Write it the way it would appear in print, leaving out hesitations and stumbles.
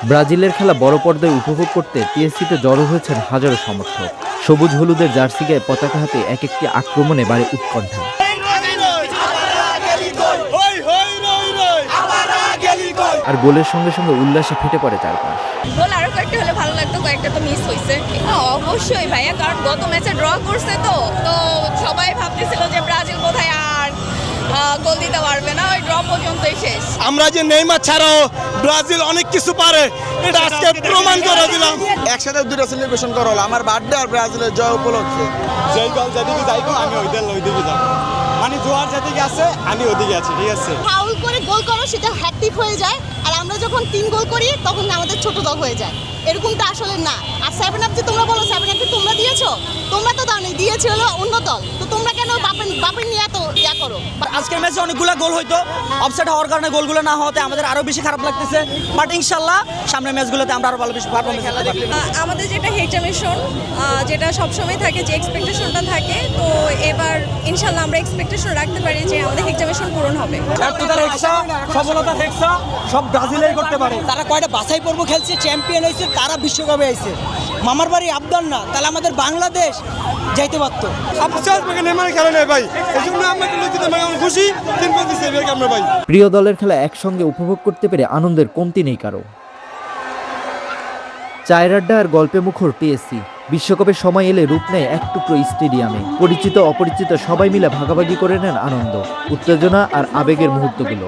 ব্রাজিলের খেলা বড় পর্দায় উপভোগ করতে টিএসসিতে জড়ো হয়েছেন হাজারো সমর্থক। সবুজ হলুদের জার্সি গায়ে পতাকা হাতে এক একটি আক্রমণে বাড়ে উৎকণ্ঠা। আর গোলের সঙ্গে সঙ্গে উল্লাসে ফেটে পড়ে চারপাশ। গোল আরো কয়েকটা হলে ভালো লাগতো, কয়েকটা তো মিস হয়েছে। অবশ্যই ভাইয়া, কারণ গত ম্যাচে ড্র করছে তো সবাই ভাবতেছিল যে ব্রাজিল বোধহয় আর গোল দিতে পারবে না, ওই ড্র পর্যন্তই শেষ। আমরা যে নেইমার ছাড়াও ব্রাজিল অনেক কিছু পারে, এটা আজকে প্রমাণ করে দিলাম। একসাথে দুটো সেলিব্রেশন করা হলো আমার বার্থডে আর ব্রাজিলের জয় উপলক্ষে। যেই দল যেদিকে যাইবো আমি ওই দিকে যাবো, মানে জোয়ার যেদিকে আছে আমি ওইদিকে আছি, ঠিক আছে। ফাউল করে গোল করো সেটা হ্যাটট্রিক হয়ে যায়, আর আমরা যখন 3 গোল করি তখন আমাদের ছোট দল হয়ে যায়। এরকমটা আসলে না। আর 7 আপ যে তোমরা বলো 7 আপ তোমরা দিয়েছো, তোমরা তো দাওনি, দিয়েছে হলো অন্য দল। তো তোমরা কেন বাপের নিয়ে এত ইয়া করো? আজকের ম্যাচে অনেকগুলো গোল হইতো, অফসাইড হওয়ার কারণে গোলগুলো না হওয়াতে আমাদের আরো বেশি খারাপ লাগতেছে। বাট ইনশাল্লাহ সামনের ম্যাচগুলোতে আমরা আরো ভালো বেশি পারফরম্যান্স করতে পারবো। আমাদের যেটা হেক্সামিশন, যেটা সবসময় থাকে, যে এক্সপেকটেশনটা থাকে, তো এবার ইনশাল্লাহ আমরা এক্সপেকটেশন রাখতে পারি যে আমাদের হেক্সামিশন পূরণ হবে। সফলতা হেক্সা সব ব্রাজিলেই করতে পারে। তারা কয়টা বাছাই পর্ব খেলছে, চ্যাম্পিয়ন হয়েছে, তারা বিশ্বকাপে আইছে। মামার বাড়ি আবদার না, তাহলে আমাদের বাংলাদেশ যাইতে পারতো। নেইমার খেলে নাই ভাই, এজন্য আমরা খুশি। আমরা ভাই প্রিয় দলের খেলা একসঙ্গে উপভোগ করতে পেরে আনন্দের কমতি নেই কারো। চায়ের আড্ডা আর গল্পে মুখর টিএসসি। বিশ্বকাপের সময় এলে রূপ নেয় এক টুকরো স্টেডিয়ামে। পরিচিত অপরিচিত সবাই মিলে ভাগাভাগি করে নেন আনন্দ, উত্তেজনা আর আবেগের মুহূর্তগুলো।